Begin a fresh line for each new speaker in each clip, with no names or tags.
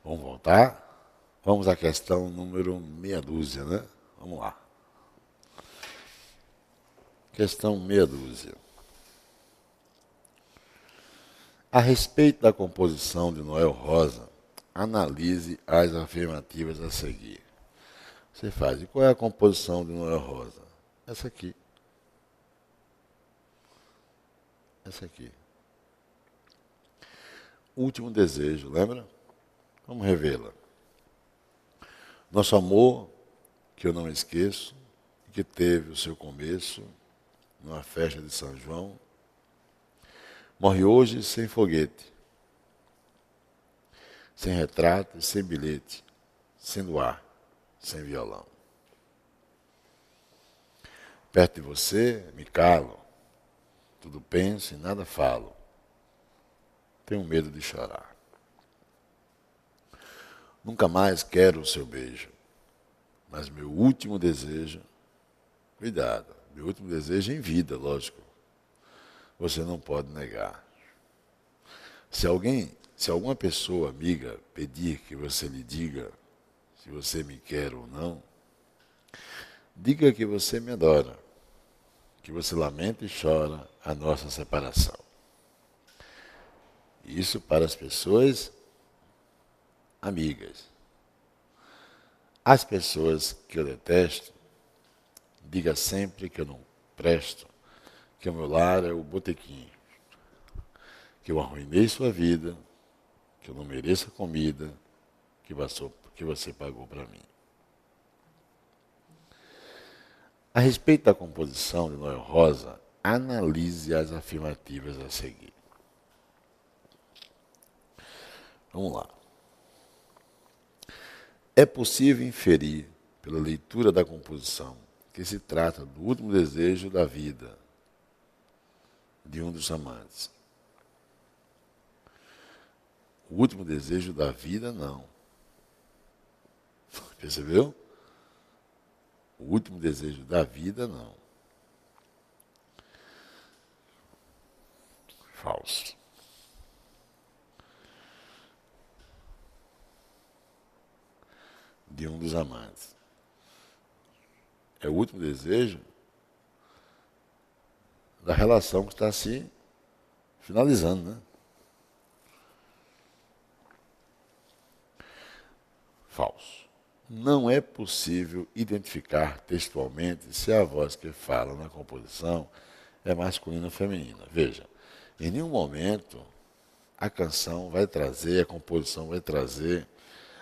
Vamos voltar? Vamos à questão número meia dúzia, né? Vamos lá. Questão meia dúzia. A respeito da composição de Noel Rosa, analise as afirmativas a seguir. Você faz, e qual é a composição de Noel Rosa? Essa aqui. Essa aqui. Último desejo, lembra? Vamos revê-la. Nosso amor, que eu não esqueço, que teve o seu começo numa festa de São João, morre hoje sem foguete, sem retrato e sem bilhete, sem luar, sem violão. Perto de você, me calo, tudo penso e nada falo. Tenho medo de chorar. Nunca mais quero o seu beijo, mas meu último desejo, cuidado, meu último desejo em vida, lógico, você não pode negar. Se alguma pessoa amiga pedir que você lhe diga se você me quer ou não, diga que você me adora, que você lamenta e chora a nossa separação. Isso para as pessoas amigas. As pessoas que eu detesto, diga sempre que eu não presto, que o meu lar é o botequim, que eu arruinei sua vida, que eu não mereço a comida que você pagou para mim. A respeito da composição de Noel Rosa, analise as afirmativas a seguir. Vamos lá. É possível inferir, pela leitura da composição, que se trata do último desejo da vida de um dos amantes. O último desejo da vida, não. Percebeu? O último desejo da vida, não. Falso. De um dos amantes. É o último desejo da relação que está se finalizando, né? Falso. Não é possível identificar textualmente se a voz que fala na composição é masculina ou feminina. Veja, em nenhum momento a canção vai trazer, a composição vai trazer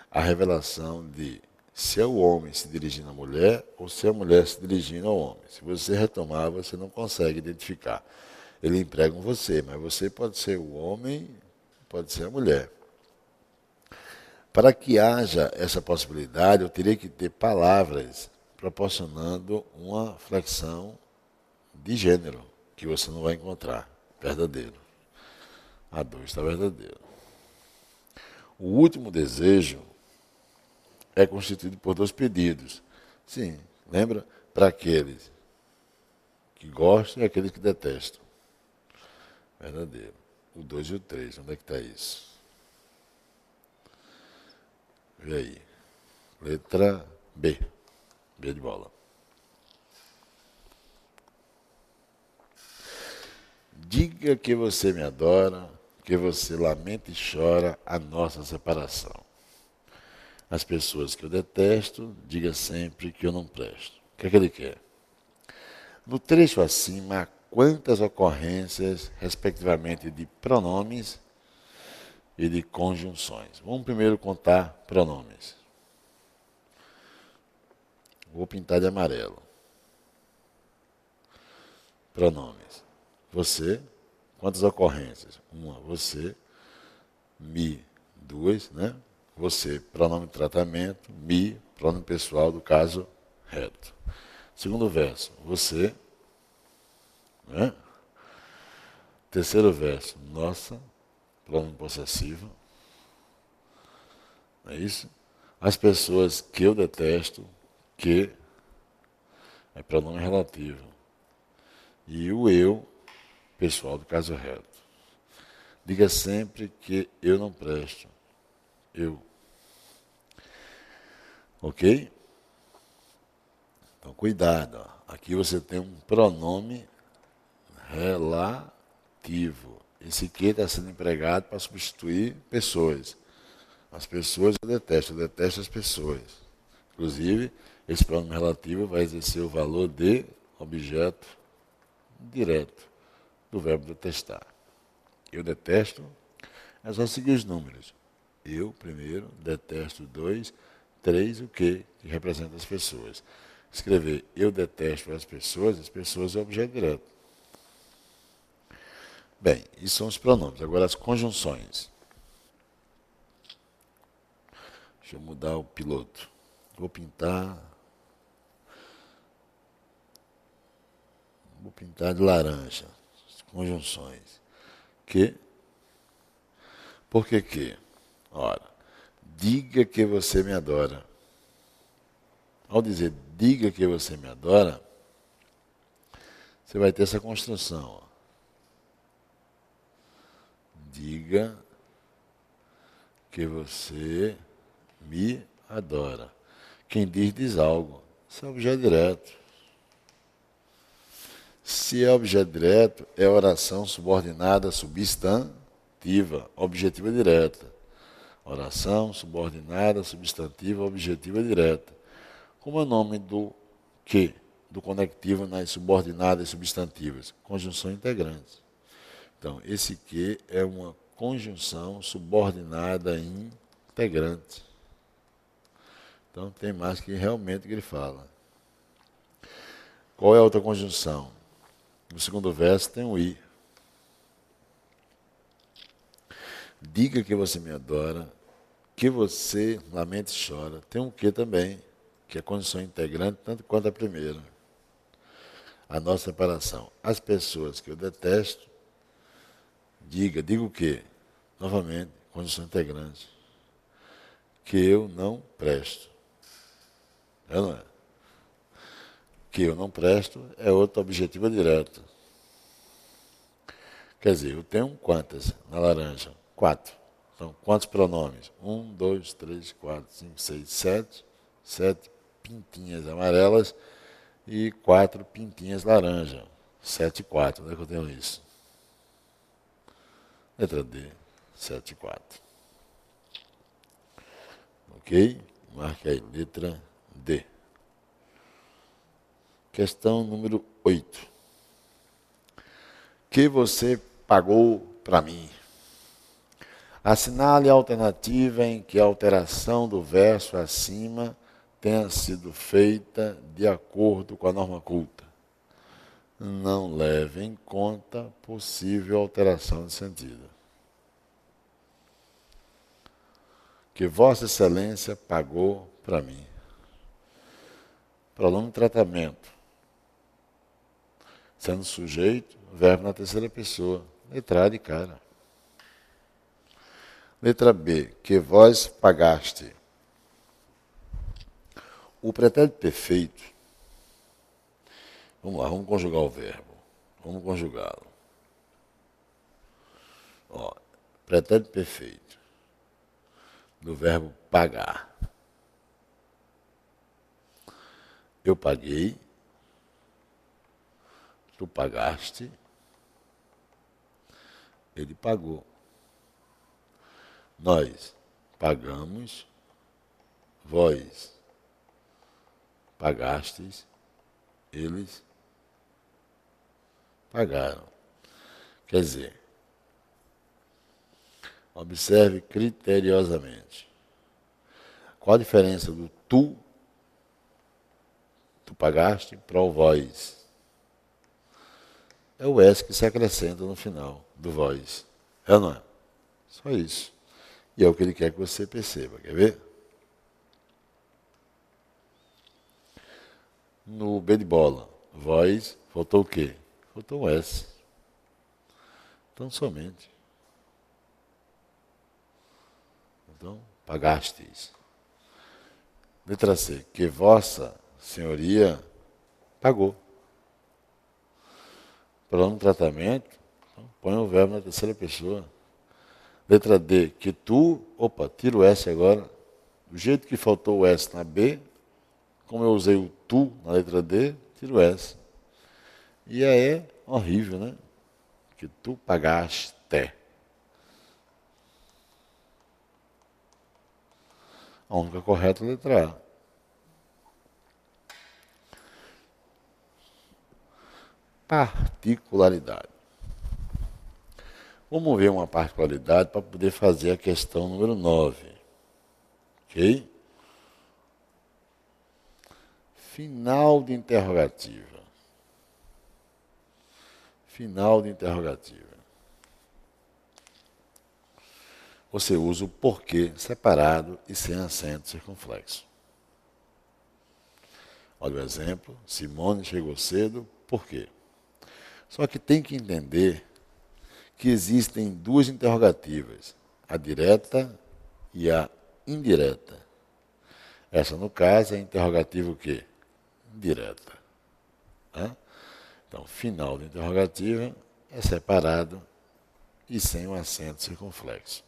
a revelação de se é o homem se dirigindo à mulher ou se é a mulher se dirigindo ao homem. Se você retomar, você não consegue identificar. Ele emprega um você, mas você pode ser o homem, pode ser a mulher. Para que haja essa possibilidade, eu teria que ter palavras proporcionando uma flexão de gênero, que você não vai encontrar. Verdadeiro. A 2 está verdadeiro. O último desejo é constituído por 2 pedidos. Sim, lembra? Para aqueles que gostam e aqueles que detestam. Verdadeiro. O 2 e o 3, onde é que está isso? Vê aí. Letra B. B de bola. Diga que você me adora, que você lamenta e chora a nossa separação. As pessoas que eu detesto, diga sempre que eu não presto. O que é que ele quer? No trecho acima, há quantas ocorrências, respectivamente, de pronomes e de conjunções? Vamos primeiro contar pronomes. Vou pintar de amarelo. Pronomes. Você, quantas ocorrências? Uma, você, me, 2, né? Você, pronome de tratamento, me, pronome pessoal do caso reto. Segundo verso, você, né? Terceiro verso, nossa, pronome possessivo. Não é isso? As pessoas que eu detesto, que é pronome relativo. E o eu, pessoal do caso reto. Diga sempre que eu não presto. Eu. Ok? Então, cuidado. Ó. Aqui você tem um pronome relativo. Esse que está sendo empregado para substituir pessoas. As pessoas eu detesto as pessoas. Inclusive, esse pronome relativo vai exercer o valor de objeto direto do verbo detestar. Eu detesto, é só seguir os números. Eu, primeiro, detesto, 2, 3, o que representa as pessoas. Escrever eu detesto as pessoas é objeto direto. Bem, isso são os pronomes. Agora as conjunções. Deixa eu mudar o piloto. Vou pintar de laranja. Conjunções. Que? Por que que? Ora, diga que você me adora. Ao dizer diga que você me adora, você vai ter essa construção. Ó. Diga que você me adora. Quem diz algo. Isso é objeto direto. Se é objeto direto, é oração subordinada substantiva, objetiva direta. Oração subordinada substantiva, objetiva direta. Como é o nome do que? Do conectivo nas subordinadas substantivas? Conjunção integrante. Então, esse que é uma conjunção subordinada integrante. Então, tem mais que realmente que ele fala. Qual é a outra conjunção? No segundo verso tem um i. Diga que você me adora, que você lamenta e chora. Tem um que também, que é condição integrante, tanto quanto a primeira. A nossa separação. As pessoas que eu detesto, diga o quê? Novamente, condição integrante. Que eu não presto. É ou não é? Que eu não presto é outra objetiva direta. Quer dizer, eu tenho quantas na laranja? 4. Então, quantos pronomes? 1, 2, 3, 4, 5, 6, 7. 7 pintinhas amarelas e 4 pintinhas laranja. 7 e 4. Onde é que eu tenho isso? Letra D, 7 e 4. Ok? Marque aí, letra D. Questão número 8. Que você pagou para mim? Assinale a alternativa em que a alteração do verso acima tenha sido feita de acordo com a norma culta. Não leve em conta possível alteração de sentido. Que Vossa Excelência pagou para mim. Pronome de tratamento. Sendo sujeito, verbo na terceira pessoa. Letra A de cara. Letra B. Que vós pagaste. O pretérito perfeito. Vamos lá, vamos conjugar o verbo. Vamos conjugá-lo. Ó, pretérito perfeito. Do verbo pagar. Eu paguei. Tu pagaste. Ele pagou. Nós pagamos. Vós pagastes. Eles pagaram. Quer dizer, observe criteriosamente. Qual a diferença do tu pagaste, para o vós? É o S que se acrescenta no final do vós. É ou não é? Só isso. E é o que ele quer que você perceba. Quer ver? No B de bola, vós, faltou o quê? Faltou um S. Então, somente. Então, pagastes. Letra C. Que vossa senhoria pagou. Pronome de tratamento, então, põe o verbo na terceira pessoa. Letra D. Que tu, tira o S agora. Do jeito que faltou o S na B, como eu usei o tu na letra D, tiro o S. E aí é horrível, né? Que tu pagaste. A única correta é a letra A. Particularidade. Vamos ver uma particularidade para poder fazer a questão número 9. Ok? Final de interrogativa. Final de interrogativa. Você usa o porquê separado e sem acento circunflexo. Olha o exemplo. Simone chegou cedo, por quê? Só que tem que entender que existem duas interrogativas, a direta e a indireta. Essa, no caso, é a interrogativa o quê? Direta. Então, final da interrogativa é separado e sem um acento circunflexo.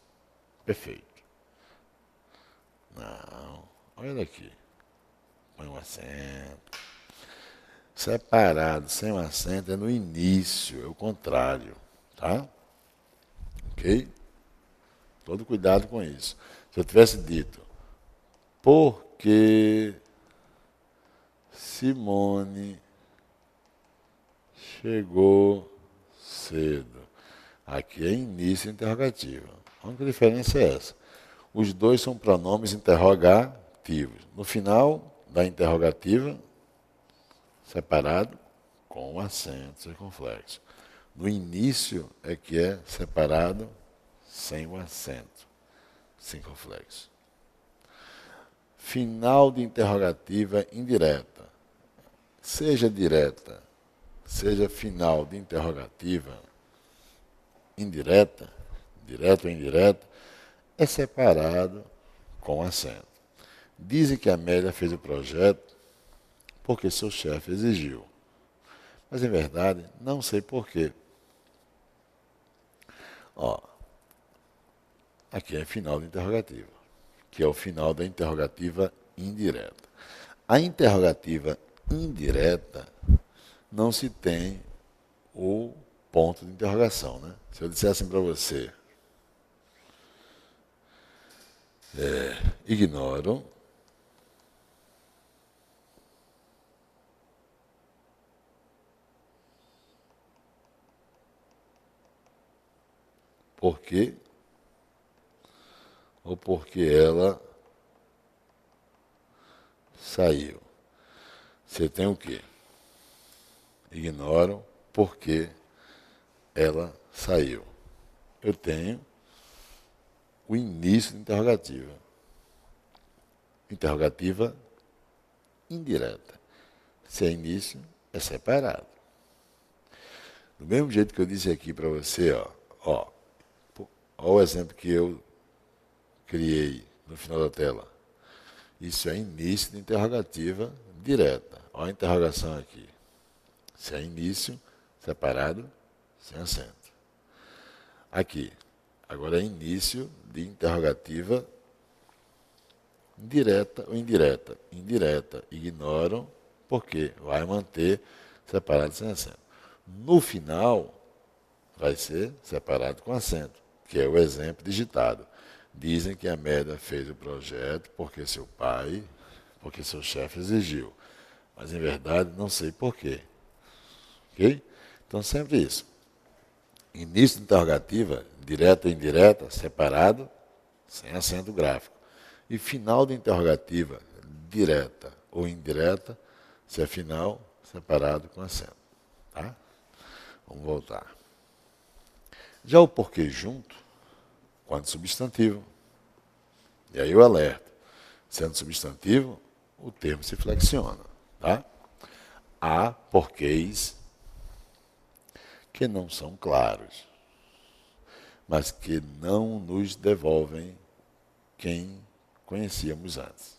Perfeito. Não, olha daqui. Põe um acento. Separado, sem um acento, é no início, é o contrário. Tá? Ok? Todo cuidado com isso. Se eu tivesse dito, porque Simone chegou cedo. Aqui é início interrogativo. A única diferença é essa. Os dois são pronomes interrogativos. No final da interrogativa, separado com acento circunflexo. No início é que é separado sem o acento circunflexo. Final de interrogativa indireta. Seja direta, seja final de interrogativa indireta, direta ou indireta, é separado com acento. Dizem que a Amélia fez o projeto porque seu chefe exigiu. Mas, em verdade, não sei porquê. Aqui é final de interrogativa, que é o final da interrogativa indireta. A interrogativa indireta não se tem o ponto de interrogação, né? Se eu dissesse assim para você, ignoro porque ou porque ela saiu. Você tem o quê? Ignoro porque ela saiu. Eu tenho o início da interrogativa. Interrogativa indireta. Se é início, é separado. Do mesmo jeito que eu disse aqui para você, ó o exemplo que eu criei no final da tela. Isso é início de interrogativa direta. Olha a interrogação aqui. Se é início, separado, sem acento. Aqui. Agora é início de interrogativa direta ou indireta. Indireta, ignoram, porque vai manter separado sem acento. No final, vai ser separado com acento, que é o exemplo digitado. Dizem que a Amélia fez o projeto porque seu chefe exigiu. Mas, em verdade, não sei porquê. Ok? Então, sempre isso. Início de interrogativa, direta ou indireta, separado, sem acento gráfico. E final de interrogativa, direta ou indireta, se é final, separado com acento. Tá? Vamos voltar. Já o porquê junto, quando substantivo. E aí eu alerto. Sendo substantivo, o termo se flexiona. Tá? Há porquês que não são claros, mas que não nos devolvem quem conhecíamos antes.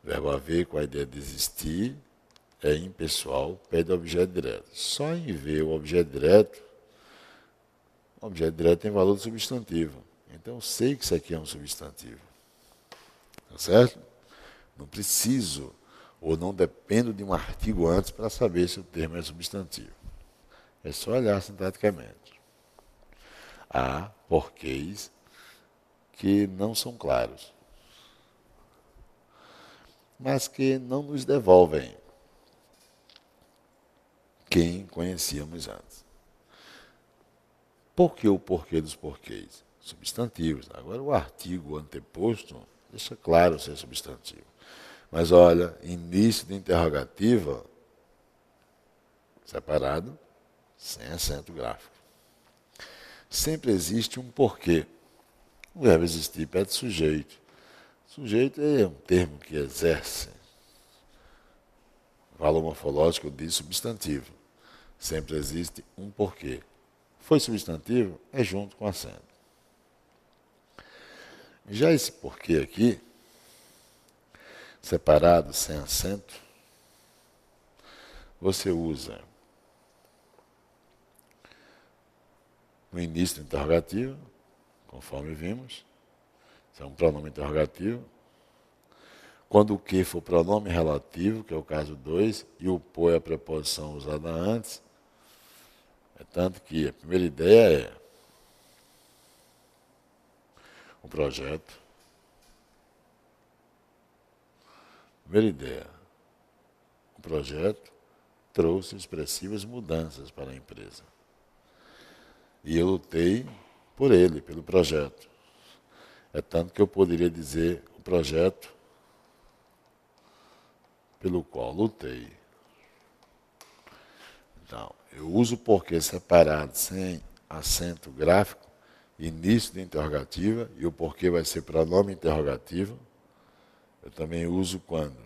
Verbo haver com a ideia de existir é impessoal, pede objeto direto. Só em ver o objeto direto tem valor de substantivo. Então eu sei que isso aqui é um substantivo. Tá certo? Não preciso ou não dependo de um artigo antes para saber se o termo é substantivo. É só olhar sintaticamente. Há porquês que não são claros, mas que não nos devolvem quem conhecíamos antes. Por que o porquê dos porquês? Substantivos. Agora, o artigo anteposto deixa claro se é substantivo. Mas olha, início de interrogativa, separado, sem acento gráfico. Sempre existe um porquê. O verbo existir pede sujeito. Sujeito é um termo que exerce valor morfológico de substantivo. Sempre existe um porquê. Foi substantivo, é junto com acento. Já esse porquê aqui, separado, sem acento, você usa no início do interrogativo, conforme vimos, isso é um pronome interrogativo. Quando o que for pronome relativo, que é o caso 2, e o por é a preposição usada antes, é tanto que a primeira ideia é o projeto. Primeira ideia, o projeto trouxe expressivas mudanças para a empresa. E eu lutei por ele, pelo projeto. É tanto que eu poderia dizer o projeto pelo qual lutei. Então, eu uso o porquê separado, sem acento gráfico, início de interrogativa, e o porquê vai ser pronome interrogativo. Eu também uso quando?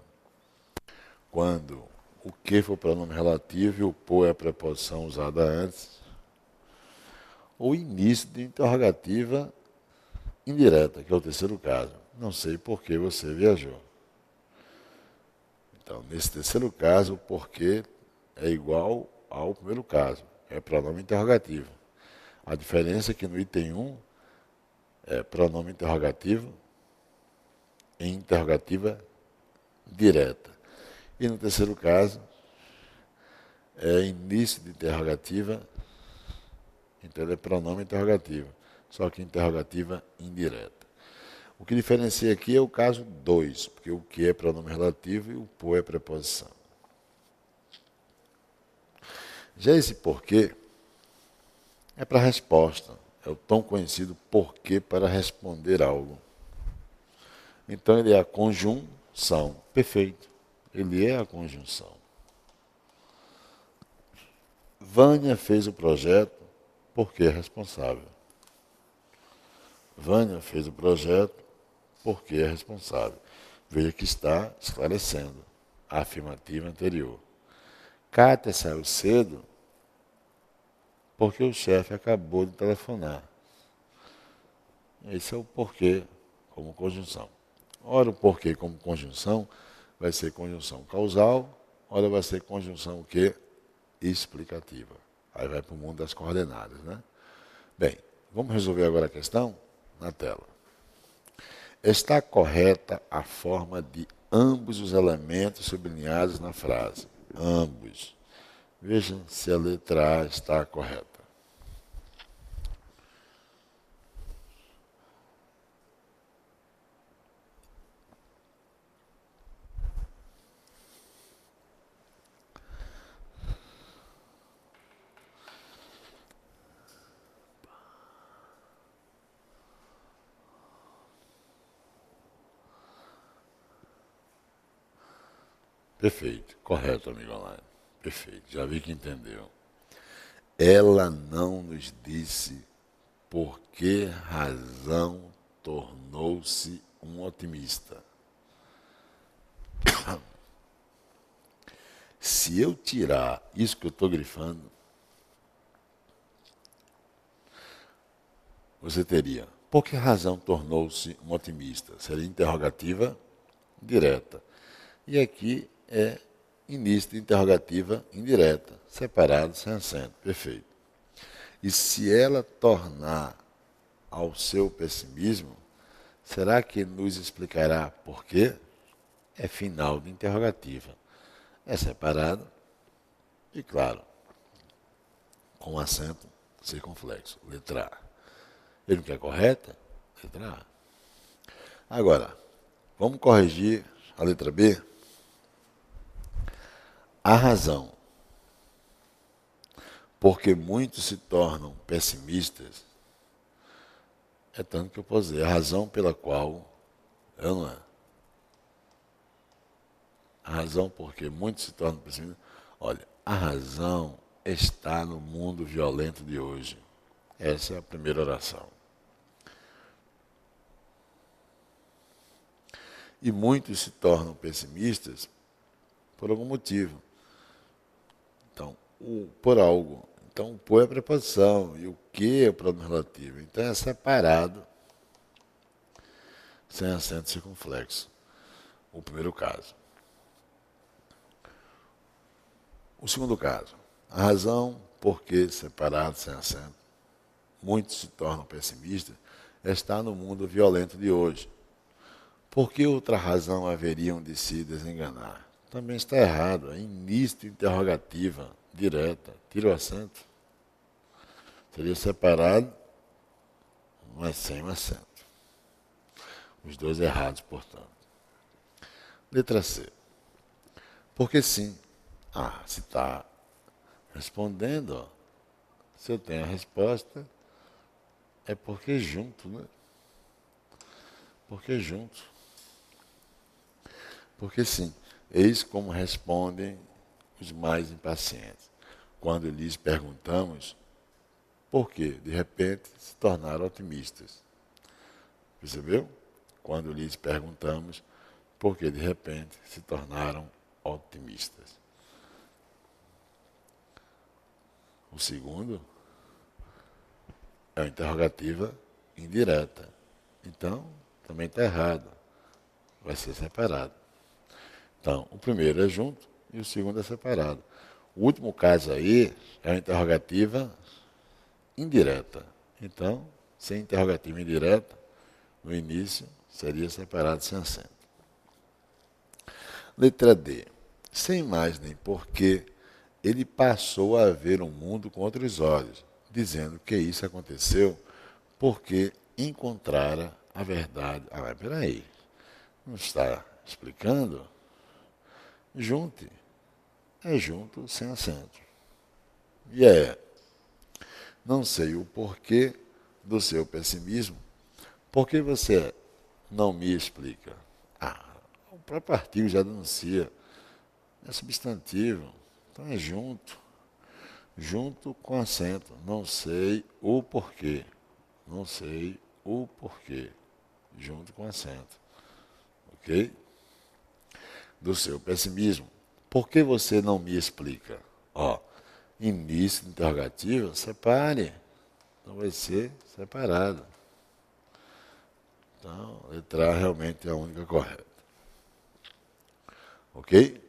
Quando o que for pronome relativo e o por é a preposição usada antes. Ou início de interrogativa indireta, que é o terceiro caso. Não sei por que você viajou. Então, nesse terceiro caso, o porquê é igual ao primeiro caso, é pronome interrogativo. A diferença é que no item 1 é pronome interrogativo em interrogativa direta. E no terceiro caso, é início de interrogativa, então é pronome interrogativo, só que interrogativa indireta. O que diferencia aqui é o caso 2, porque o que é pronome relativo e o por é preposição. Já esse porquê é para resposta, é o tão conhecido porquê para responder algo. Então ele é a conjunção, perfeito, ele é a conjunção. Vânia fez o projeto porque é responsável. Vânia fez o projeto porque é responsável. Veja que está esclarecendo a afirmativa anterior. Kátia saiu cedo porque o chefe acabou de telefonar. Esse é o porquê como conjunção. Ora, o porquê como conjunção vai ser conjunção causal, ora vai ser conjunção o quê? Explicativa. Aí vai para o mundo das coordenadas, né? Bem, vamos resolver agora a questão na tela. Está correta a forma de ambos os elementos sublinhados na frase. Ambos. Vejam se a letra A está correta. Perfeito, correto, amigo online. Perfeito, já vi que entendeu. Ela não nos disse por que razão tornou-se um otimista. Se eu tirar isso que eu estou grifando, você teria, por que razão tornou-se um otimista? Seria interrogativa direta. E aqui é início de interrogativa indireta, separado, sem acento. Perfeito. E se ela tornar ao seu pessimismo, Será que nos explicará por quê? É final de interrogativa. É separado e, claro, com acento circunflexo. Letra A. Ele não quer correta? Letra A. Agora, vamos corrigir a letra B? A razão. Porque muitos se tornam pessimistas, é tanto que eu posso dizer, a razão pela qual, eu não é. A razão porque muitos se tornam pessimistas, olha, a razão está no mundo violento de hoje. Essa é a primeira oração. E muitos se tornam pessimistas por algum motivo. Então, por algo. Então, o por é a preposição e o que é o pronome relativo. Então, é separado, sem acento circunflexo. O primeiro caso. O segundo caso. A razão por que separado, sem acento, muitos se tornam pessimistas, está no mundo violento de hoje. Por que outra razão haveriam de se desenganar? Também está errado. É início de interrogativa direta. Tira o acento. Seria separado, mas sem o acento. Os dois errados, portanto. Letra C. Porque sim. Se está respondendo, ó, se eu tenho a resposta, é porque junto, né? Porque junto. Porque sim. Eis como respondem os mais impacientes. Quando lhes perguntamos por que, de repente, se tornaram otimistas. Percebeu? Quando lhes perguntamos por que, de repente, se tornaram otimistas. O segundo é uma interrogativa indireta. Então, também está errado. Vai ser separado. Então, o primeiro é junto e o segundo é separado. O último caso aí é uma interrogativa indireta. Então, sem interrogativa indireta, no início seria separado sem acento. Letra D. Sem mais nem porquê, ele passou a ver o mundo com outros olhos, dizendo que isso aconteceu porque encontrara a verdade. Mas peraí, não está explicando? Junte. É junto sem acento. E não sei o porquê do seu pessimismo. Por que você não me explica? O próprio artigo já denuncia. É substantivo. Então é junto. Junto com acento. Não sei o porquê. Não sei o porquê. Junto com acento. Ok? Do seu pessimismo. Por que você não me explica? Início de interrogativo, separe. Então vai ser separado. Então, a letra A realmente é a única correta. Ok?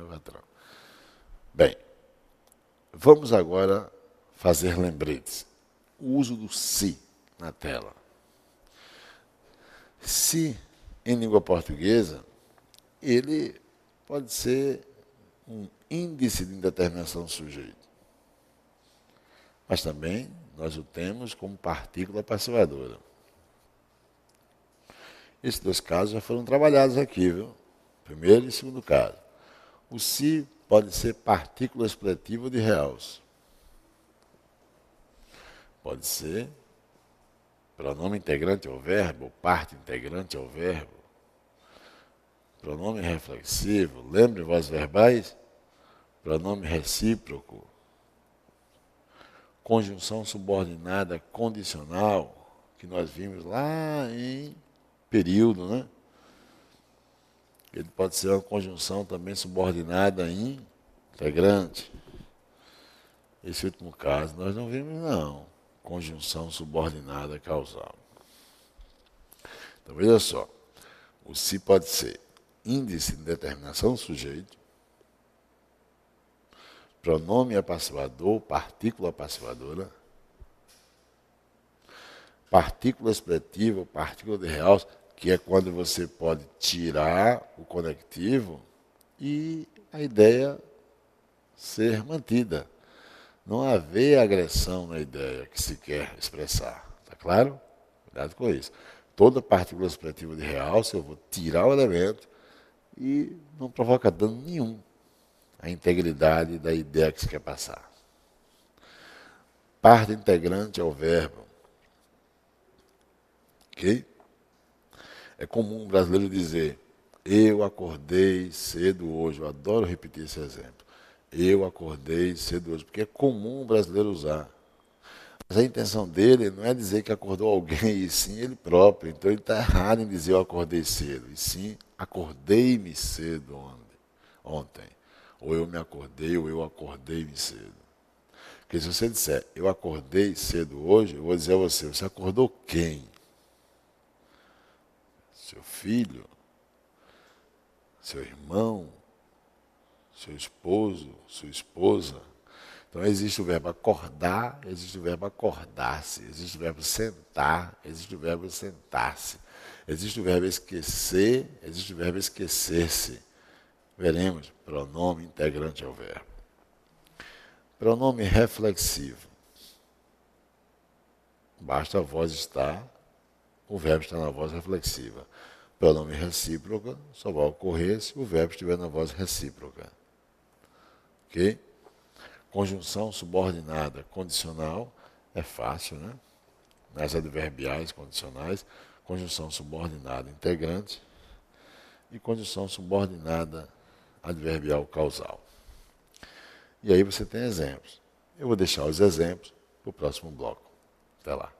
Patrão. Bem, vamos agora fazer lembretes. O uso do se na tela. Se, em língua portuguesa, ele pode ser um índice de indeterminação do sujeito. Mas também nós o temos como partícula passivadora. Esses dois casos já foram trabalhados aqui, viu? Primeiro e segundo caso. O se pode ser partícula expletiva de realce. Pode ser pronome integrante ao verbo, parte integrante ao verbo. Pronome reflexivo, lembre vozes verbais? Pronome recíproco. Conjunção subordinada condicional, que nós vimos lá em período, né? Ele pode ser uma conjunção também subordinada em integrante. Esse último caso nós não vimos, não. Conjunção subordinada causal. Então, veja só. O se pode ser índice de determinação do sujeito, pronome apassivador, partícula apassivadora, Partícula expletiva, partícula de realce, que é quando você pode tirar o conectivo e a ideia ser mantida. Não haver agressão na ideia que se quer expressar. Está claro? Cuidado com isso. Toda partícula expletiva de realce, eu vou tirar o elemento e não provoca dano nenhum à integridade da ideia que se quer passar. Parte integrante é o verbo. Ok? É comum o brasileiro dizer, eu acordei cedo hoje. Eu adoro repetir esse exemplo. Eu acordei cedo hoje, porque é comum o brasileiro usar. Mas a intenção dele não é dizer que acordou alguém, e sim ele próprio. Então ele está errado em dizer eu acordei cedo, e sim acordei-me cedo ontem. Ou eu me acordei, ou eu acordei-me cedo. Porque se você disser eu acordei cedo hoje, eu vou dizer a você, você acordou quem? Seu filho? Seu irmão? Seu esposo? Sua esposa? Então existe o verbo acordar, existe o verbo acordar-se, existe o verbo sentar, existe o verbo sentar-se, existe o verbo esquecer, existe o verbo esquecer-se. Veremos, pronome integrante ao verbo. Pronome reflexivo. Basta a voz estar, o verbo está na voz reflexiva. Pronome recíproca só vai ocorrer se o verbo estiver na voz recíproca. Ok? Conjunção subordinada condicional é fácil, né? Nas adverbiais condicionais, conjunção subordinada integrante e conjunção subordinada adverbial causal. E aí você tem exemplos. Eu vou deixar os exemplos para o próximo bloco. Até lá.